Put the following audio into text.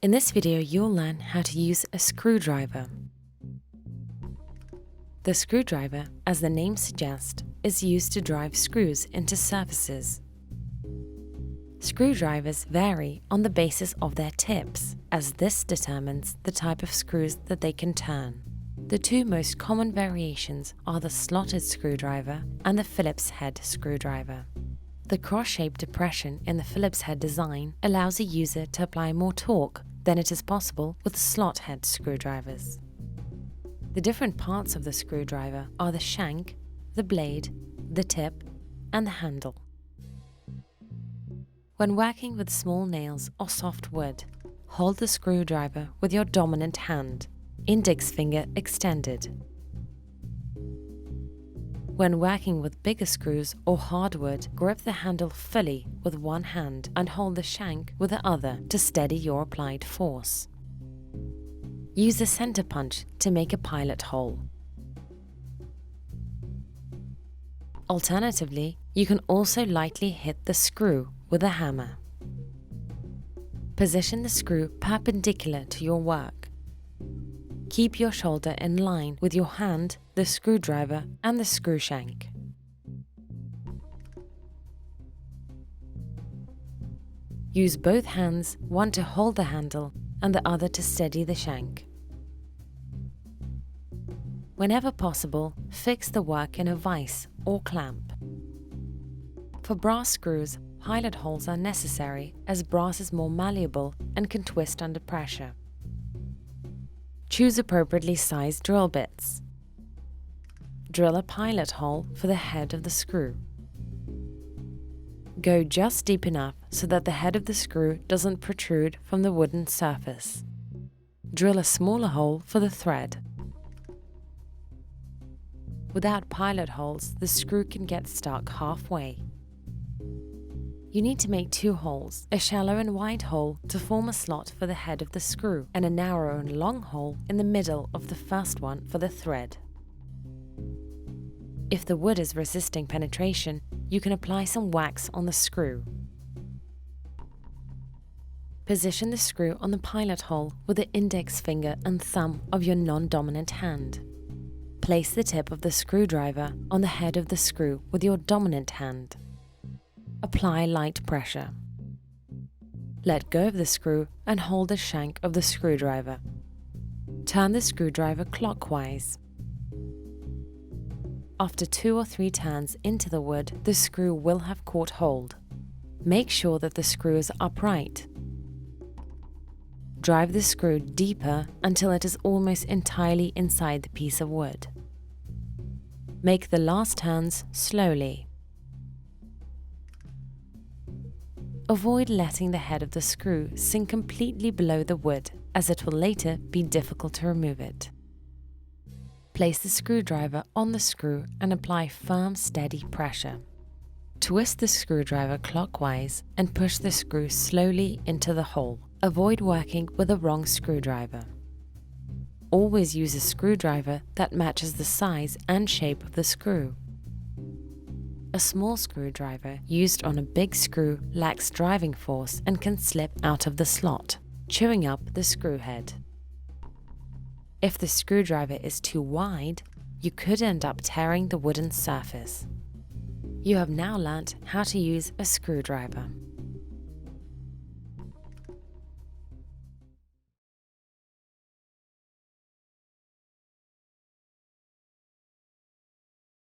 In this video, you'll learn how to use a screwdriver. The screwdriver, as the name suggests, is used to drive screws into surfaces. Screwdrivers vary on the basis of their tips, as this determines the type of screws that they can turn. The two most common variations are the slotted screwdriver and the Phillips head screwdriver. The cross-shaped depression in the Phillips head design allows a user to apply more torque than it is possible with slot head screwdrivers. The different parts of the screwdriver are the shank, the blade, the tip, and the handle. When working with small nails or soft wood, hold the screwdriver with your dominant hand, index finger extended. When working with bigger screws or hardwood, grip the handle fully with one hand and hold the shank with the other to steady your applied force. Use a center punch to make a pilot hole. Alternatively, you can also lightly hit the screw with a hammer. Position the screw perpendicular to your work. Keep your shoulder in line with your hand, the screwdriver, and the screw shank. Use both hands, one to hold the handle and the other to steady the shank. Whenever possible, fix the work in a vise or clamp. For brass screws, pilot holes are necessary as brass is more malleable and can twist under pressure. Choose appropriately sized drill bits. Drill a pilot hole for the head of the screw. Go just deep enough so that the head of the screw doesn't protrude from the wooden surface. Drill a smaller hole for the thread. Without pilot holes, the screw can get stuck halfway. You need to make two holes, a shallow and wide hole to form a slot for the head of the screw, and a narrow and long hole in the middle of the first one for the thread. If the wood is resisting penetration, you can apply some wax on the screw. Position the screw on the pilot hole with the index finger and thumb of your non-dominant hand. Place the tip of the screwdriver on the head of the screw with your dominant hand. Apply light pressure. Let go of the screw and hold the shank of the screwdriver. Turn the screwdriver clockwise. After 2 or 3 turns into the wood, the screw will have caught hold. Make sure that the screw is upright. Drive the screw deeper until it is almost entirely inside the piece of wood. Make the last turns slowly. Avoid letting the head of the screw sink completely below the wood, as it will later be difficult to remove it. Place the screwdriver on the screw and apply firm, steady pressure. Twist the screwdriver clockwise and push the screw slowly into the hole. Avoid working with a wrong screwdriver. Always use a screwdriver that matches the size and shape of the screw. A small screwdriver used on a big screw lacks driving force and can slip out of the slot, chewing up the screw head. If the screwdriver is too wide, you could end up tearing the wooden surface. You have now learnt how to use a screwdriver.